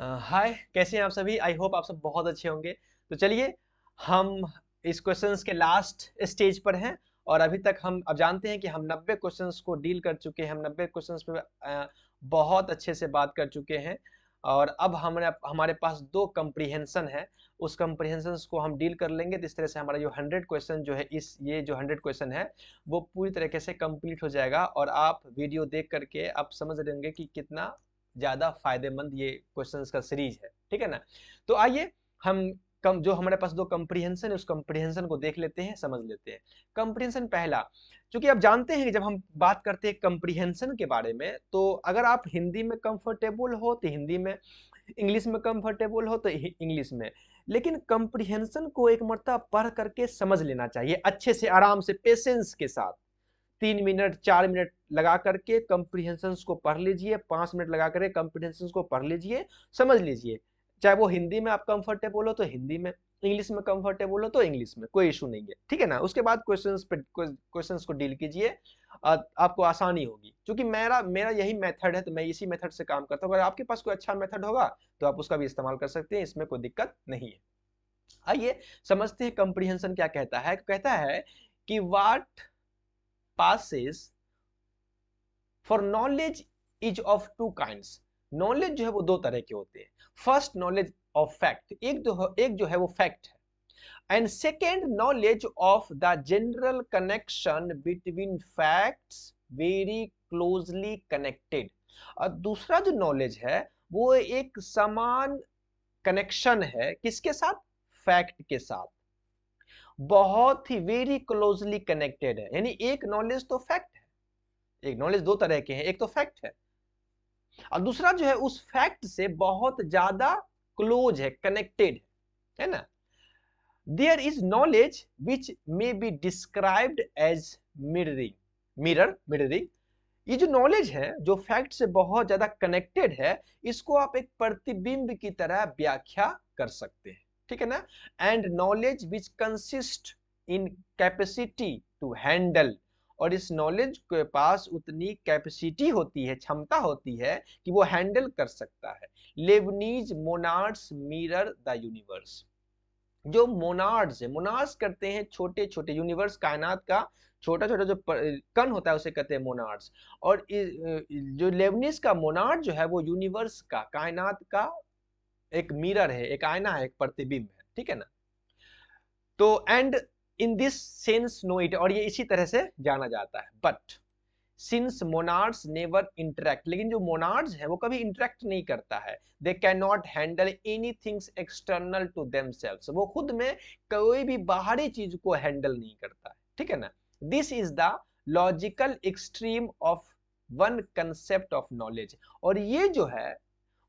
हाय, कैसे हैं आप सभी। आई होप आप सब बहुत अच्छे होंगे। तो चलिए, हम इस क्वेश्चंस के लास्ट स्टेज पर हैं और अभी तक हम अब जानते हैं कि हम 90 क्वेश्चंस को डील कर चुके हैं। हम 90 क्वेश्चंस पे बहुत अच्छे से बात कर चुके हैं और अब हमारे पास 2 कम्प्रीहेंशन है। उस कम्प्रीहेंशन को हम डील कर लेंगे। तो इस तरह से हमारा जो 100 क्वेश्चन जो है, ये जो 100 क्वेश्चन है वो पूरी तरीके से कंप्लीट हो जाएगा और आप वीडियो देख करके आप समझ लेंगे कि कितना ज़्यादा फायदेमंद ये क्वेश्चंस का सीरीज है। ठीक है ना। तो आइए हम जो हमारे पास 2 कम्प्रीहेंशन है उस कम्प्रीहेंशन को देख लेते हैं, समझ लेते हैं। कम्प्रीहेंशन पहला, क्योंकि आप जानते हैं कि जब हम बात करते हैं कम्प्रीहेंशन के बारे में, तो अगर आप हिंदी में कंफर्टेबल हो तो हिंदी में, इंग्लिश में कंफर्टेबल हो तो इंग्लिश में, लेकिन कम्प्रीहेंशन को एक मर्तबा पढ़ करके समझ लेना चाहिए अच्छे से, आराम से, पेशेंस के साथ। 3 मिनट 4 मिनट लगा करके कम्प्रीहेंशन को पढ़ लीजिए, 5 मिनट लगा करके कम्प्रीहेंशन को पढ़ लीजिए, समझ लीजिए। चाहे वो हिंदी में आप कंफर्टेबल हो तो हिंदी में, इंग्लिश में कंफर्टेबल हो तो इंग्लिश में, कोई इशू नहीं है। ठीक है ना। उसके बाद क्वेश्चंस को डील कीजिए, आपको आसानी होगी। क्योंकि मेरा मेरा यही मेथड है, तो मैं इसी मेथड से काम करता हूँ। अगर आपके पास कोई अच्छा मेथड होगा तो आप उसका भी इस्तेमाल कर सकते हैं, इसमें कोई दिक्कत नहीं है। आइए समझते हैं कम्प्रीहेंशन क्या कहता है। कहता है कि what passes for knowledge is of two kinds. Knowledge जो है वो 2 तरह के होते हैं। फर्स्ट, नॉलेज ऑफ फैक्ट, एक जो है वो फैक्ट है। And second, knowledge of the general connection between facts very closely connected. और दूसरा जो नॉलेज है वो एक समान कनेक्शन है, किसके साथ? फैक्ट के साथ, बहुत ही वेरी क्लोजली कनेक्टेड है। यानी एक नॉलेज तो फैक्ट है, एक नॉलेज 2 तरह के हैं, एक तो फैक्ट है और दूसरा जो है उस फैक्ट से बहुत ज्यादा क्लोज है, कनेक्टेड है ना। There is knowledge which may be described as mirroring. ये जो नॉलेज है जो फैक्ट से बहुत ज्यादा कनेक्टेड है, इसको आप एक प्रतिबिंब की तरह व्याख्या कर सकते हैं। ठीक है ना। And knowledge which consist in capacity to handle, और इस नॉलेज के पास उतनी कैपेसिटी होती है, क्षमता होती है कि वो हैंडल कर सकता है। Leibniz monads mirror the universe. जो मोनार्ड्स है, मोनार्ड्स करते हैं छोटे छोटे यूनिवर्स, कायनात का छोटा छोटा जो कण होता है उसे कहते हैं मोनार्ड्स। और जो लेबनीज का मोनार्ड जो है वो यूनिवर्स का, कायनात का एक मिरर है, एक आईना है, एक प्रतिबिंब है। ठीक है ना। तो and in this sense know it, और ये इसी तरह से जाना जाता है। But since monads never interact, लेकिन जो मोनार्ड्स है वो कभी इंटरेक्ट नहीं करता है। They can not handle anything external to themselves, वो खुद में कोई भी बाहरी चीज को हैंडल नहीं करता है। ठीक है ना। This is the logical extreme of one concept of knowledge, और ये जो है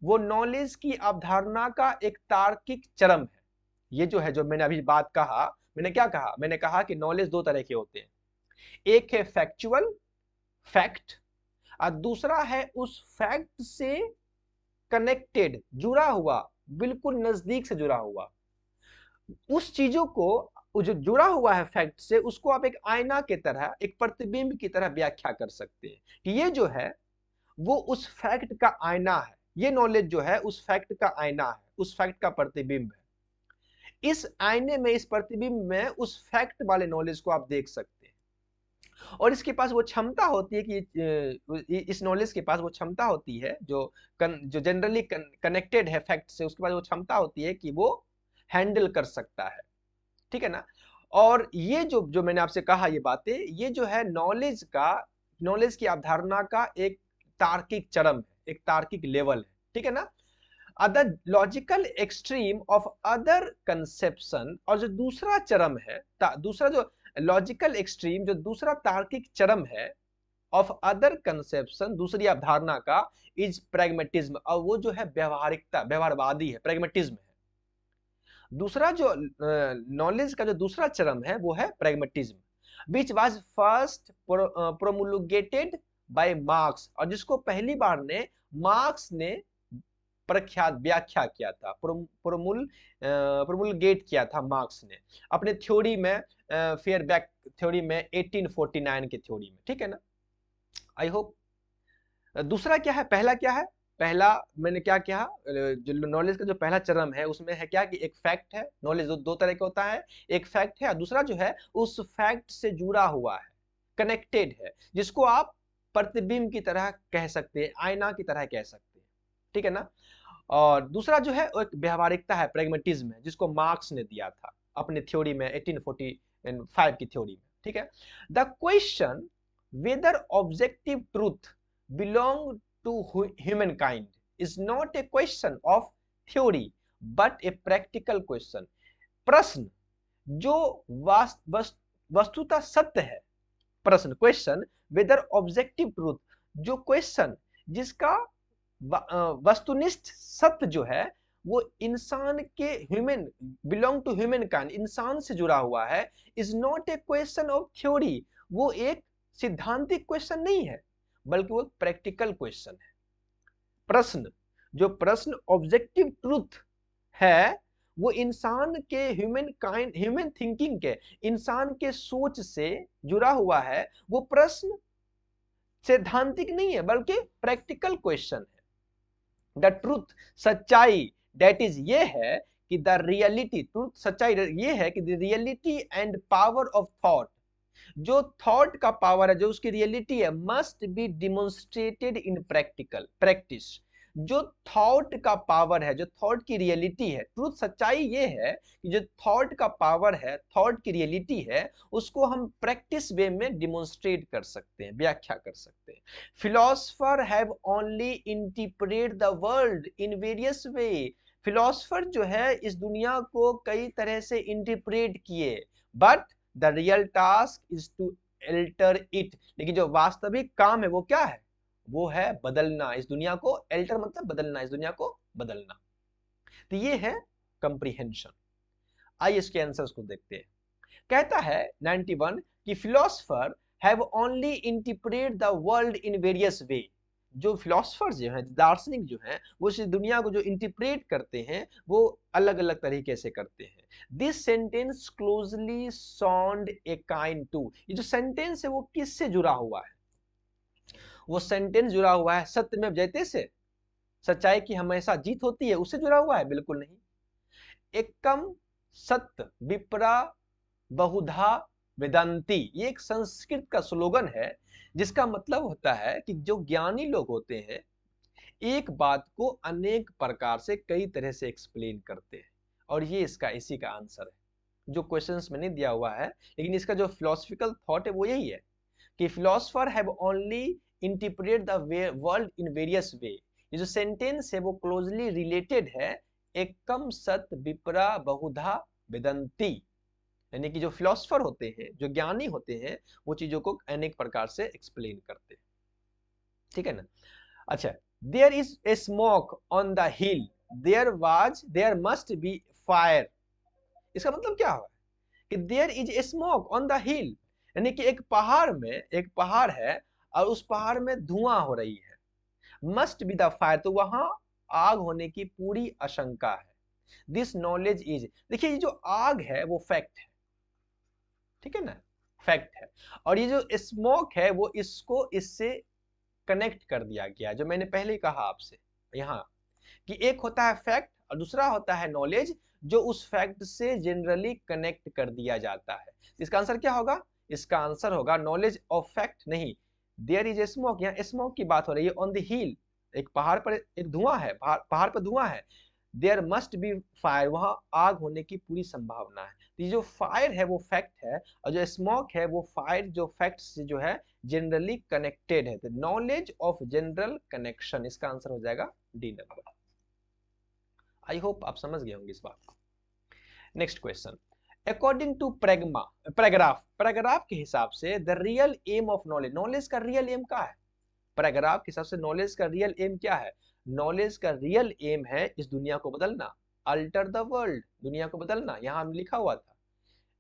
वो नॉलेज की अवधारणा का एक तार्किक चरम है। ये जो है, जो मैंने अभी बात कहा, मैंने क्या कहा? मैंने कहा कि नॉलेज 2 तरह के होते हैं। एक है फैक्चुअल, फैक्ट, और दूसरा है उस फैक्ट से कनेक्टेड, जुड़ा हुआ, बिल्कुल नजदीक से जुड़ा हुआ। उस चीजों को जो जुड़ा हुआ है फैक्ट से, उसको आप एक आईना की तरह, एक प्रतिबिंब की तरह व्याख्या कर सकते हैं कि ये जो है वो उस फैक्ट का आईना है। ये नॉलेज जो है उस फैक्ट का आईना है, उस फैक्ट का प्रतिबिंब है। इस आईने में, इस प्रतिबिंब में उस फैक्ट वाले नॉलेज को आप देख सकते हैं। और इसके पास वो क्षमता होती है कि इस नॉलेज के पास वो क्षमता होती है, जो जनरली कनेक्टेड है फैक्ट से, उसके पास वो क्षमता होती है कि वो हैंडल कर सकता है। ठीक है ना। और ये जो जो मैंने आपसे कहा ये बातें, ये जो है नॉलेज की अवधारणा का एक तार्किक चरम है, एक तार्किक लेवल है। ठीक है ना। Other logical extreme of other conception, और जो दूसरा चरम है, दूसरा जो लॉजिकल एक्सट्रीम, जो दूसरा तार्किक चरम है, ऑफ अदर कंसेप्शन, दूसरी अवधारणा का, इज प्रैग्मेटिज्म, और वो जो है व्यवहारिकता, व्यवहारवादी है, प्रैग्मेटिज्म है। दूसरा जो नॉलेज का जो दूसरा चरम है वो है pragmatism, which was first promulgated by Marx, और जिसको पहली बार ने मार्क्स ने प्रख्यात व्याख्या किया था, प्रोमुलगेट किया था मार्क्स ने अपने थ्योरी में, फेयरबैक थ्योरी में, 1849 के थ्योरी में। ठीक है ना। I hope. दूसरा क्या है, पहला क्या है? पहला मैंने क्या किया, जो नॉलेज का जो पहला चरम है उसमें है क्या कि एक फैक्ट है। नॉलेज दो तरह का होता है, एक फैक्ट है और दूसरा जो है उस फैक्ट से जुड़ा हुआ है, कनेक्टेड है, जिसको आप प्रतिबिंब की तरह कह सकते हैं, आईना की तरह कह सकते हैं, ठीक है ना। और दूसरा जो है एक व्यवहारिकता है, प्रेगमेटिज्म है, जिसको मार्क्स ने दिया था अपने थ्योरी में 1845 की थ्योरी में, ठीक है। The question whether objective truth belong to human kind is not a question of theory but a practical question. प्रश्न जो वस्तुतः सत्य है, प्रश्न क्वेश्चन वेदर ऑब्जेक्टिव ट्रूथ, जो क्वेश्चन जिसका वस्तुनिष्ठ सत्य जो है वो इंसान के human belong to human kind, इंसान से जुड़ा हुआ है, is not a question of theory, वो एक सिद्धांतिक क्वेश्चन नहीं है बल्कि वो एक प्रैक्टिकल क्वेश्चन है। प्रश्न जो प्रश्न ऑब्जेक्टिव ट्रूथ है वो इंसान के ह्यूमन काइंड, ह्यूमन थिंकिंग के, इंसान के सोच से जुड़ा हुआ है, वो प्रश्न सैद्धांतिक नहीं है बल्कि प्रैक्टिकल क्वेश्चन है। द ट्रूथ सच्चाई, दैट इज ये है कि द रियलिटी, ट्रूथ सच्चाई ये है कि the reality and power of thought, जो थॉट का पावर है, जो उसकी रियलिटी है, must be demonstrated in practical practice. जो थॉट का पावर है, जो थॉट की रियलिटी है, ट्रूथ सच्चाई ये है कि जो थॉट का पावर है, थॉट की रियलिटी है, उसको हम प्रैक्टिस वे में डिमोन्स्ट्रेट कर सकते हैं, व्याख्या कर सकते हैं। Philosopher have only interpret the world in various way, philosopher जो है इस दुनिया को कई तरह से इंटरप्रेट किए, but the real task is to alter it, लेकिन जो वास्तविक काम है वो क्या है, वो है बदलना इस दुनिया को। अल्टर मतलब बदलना, इस दुनिया को बदलना। तो ये है कंप्रीहेंशन। आइए इसके आंसर्स को देखते हैं। कहता है 91 कि philosopher have only interpret the world in various वे, जो फिलोसफर जो हैं, दार्शनिक जो हैं, वो इस दुनिया को जो इंटरप्रेट करते हैं वो अलग अलग तरीके से करते हैं। This sentence closely sound a kind to, ये जो सेंटेंस है वो किससे जुड़ा हुआ है, वो सेंटेंस जुड़ा हुआ है सत्यमेव जयते से, सच्चाई की हमेशा जीत होती है, उससे जुड़ा हुआ है? बिल्कुल नहीं। एकम सत्य विप्रा बहुधा वेदांती, ये एक संस्कृत का स्लोगन है जिसका मतलब होता है कि जो ज्ञानी लोग होते हैं एक बात को अनेक प्रकार से कई तरह से एक्सप्लेन करते हैं, और ये इसका इसी का आंसर है जो क्वेश्चंस में नहीं दिया हुआ है, लेकिन इसका जो फिलोसफिकल थॉट है वो यही है कि philosopher have only interpret the world in various वे। ये जो सेंटेंस है वो क्लोजली रिलेटेड है एकम सत विपरा बहुधा वेदंती, यानी कि जो फिलोसफर होते हैं, जो ज्ञानी होते हैं, वो चीजों को अनेक प्रकार से एक्सप्लेन करते हैं, ठीक है ना। अच्छा, there is a smoke on the hill, there must be fire, इसका मतलब क्या हुआ कि there is a smoke on the hill, यानी कि एक पहाड़ में, एक पहाड़ है और उस पहाड़ में धुआं हो रही है, मस्ट बी द फायर, तो वहां आग होने की पूरी आशंका है। दिस नॉलेज इज, देखिए ये जो आग है वो फैक्ट है, ठीक है ना, फैक्ट है, और ये जो स्मोक है वो इसको इससे कनेक्ट कर दिया गया, जो मैंने पहले ही कहा आपसे यहाँ कि एक होता है फैक्ट और दूसरा होता है नॉलेज, जो उस फैक्ट से जनरली कनेक्ट कर दिया जाता है। इसका आंसर क्या होगा? इसका आंसर होगा नॉलेज ऑफ फैक्ट नहीं। देयर इज ए स्मोक, यहाँ स्मोक की बात हो रही है, ऑन द हिल, एक पहाड़ पर एक धुआं है, पहाड़ पर धुआं है, देयर मस्ट बी फायर, वहां आग होने की पूरी संभावना है। तो ये जो फायर है वो फैक्ट है और जो स्मोक है वो फायर जो फैक्ट से जो है जनरली कनेक्टेड है। तो नॉलेज ऑफ जनरल कनेक्शन, इसका आंसर हो जाएगा डी नंबर। आई होप आप समझ गए होंगे इस बात को। Next question, according to paragraph के हिसाब से the real aim of knowledge, knowledge का रियल एम क्या है? पैराग्राफ के हिसाब से नॉलेज का रियल एम क्या है? नॉलेज का रियल एम है इस दुनिया को बदलना, अल्टर द वर्ल्ड, दुनिया को बदलना, यहां लिखा हुआ था।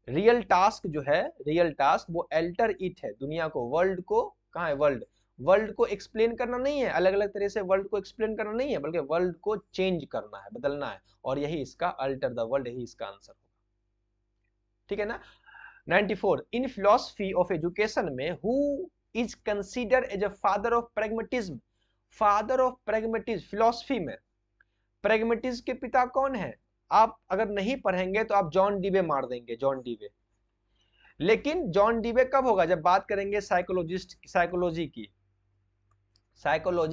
रियल टास्क जो है, रियल टास्क वो अल्टर इट है, दुनिया को, वर्ल्ड को, कहाँ है वर्ल्ड, वर्ल्ड को एक्सप्लेन करना नहीं है, अलग अलग तरह से वर्ल्ड को एक्सप्लेन करना नहीं है, बल्कि वर्ल्ड को चेंज करना है, बदलना है, और यही इसका अल्टर द वर्ल्ड, यही इसका आंसर होगा, ठीक है ना। 94, इन फिलोसफी ऑफ एजुकेशन में who is consider as a father of pragmatism, father of pragmatism, philosophy में प्रैग्मेटिज्म के पिता कौन है? आप अगर नहीं पढ़ेंगे तो आप जॉन डीवे मार देंगे, जॉन डीवे। लेकिन जॉन डीवे कब होगा? जब बात करेंगे साइकोलॉजी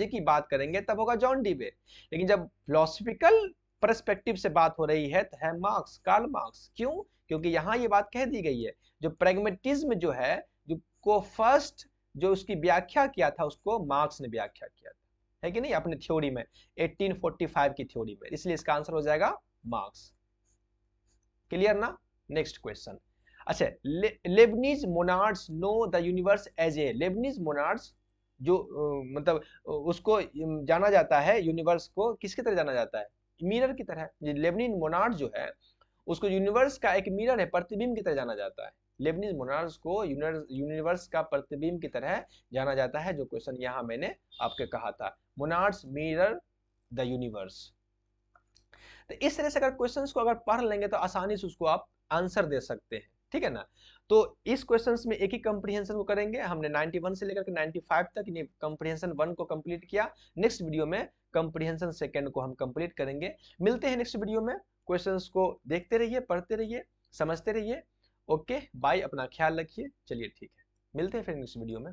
की बात करेंगे तब होगा जॉन डीवे। लेकिन जब फिलोसफिकल पर्सपेक्टिव से बात हो रही है तो है मार्क्स, कार्ल मार्क्स। क्यों? क्योंकि यहां ये बात कह दी गई है, जो प्रैग्मेटिज्म जो है, जो को फर्स्ट जो उसकी व्याख्या किया था उसको मार्क्स ने व्याख्या किया था, है कि नहीं, अपने थ्योरी में 1845 की थ्योरी में। इसलिए इसका आंसर हो जाएगा मार्क्स। क्लियर ना? Next question. अच्छा, Leibniz monads know the universe as a, Leibniz monads जो मतलब उसको जाना जाता है, यूनिवर्स को किसकी तरह जाना जाता है? मिरर की तरह। लेबनीज मोनार्ड जो है उसको यूनिवर्स का एक मिरर है, प्रतिबिंब की तरह जाना जाता है। लेबनीज मोनार्ड्स को यूनिवर्स का प्रतिबिंब की तरह जाना जाता है, जो क्वेश्चन यहां मैंने आपके कहा था, मोनार्ड्स मिरर द यूनिवर्स। तो इस तरह से अगर क्वेश्चंस को अगर पढ़ लेंगे तो आसानी से उसको आप आंसर दे सकते हैं, ठीक है ना। तो इस क्वेश्चंस में एक ही कंप्रीहेंशन को करेंगे। हमने 91 से लेकर के 95 तक कंप्रीहेंशन 1 को कंप्लीट किया। नेक्स्ट वीडियो में कंप्रीहेंशन सेकंड को हम कंप्लीट करेंगे। मिलते हैं नेक्स्ट वीडियो में। क्वेश्चंस को देखते रहिए, पढ़ते रहिए, समझते रहिए। ओके बाय, अपना ख्याल रखिए। चलिए ठीक है, मिलते हैं फिर नेक्स्ट वीडियो में।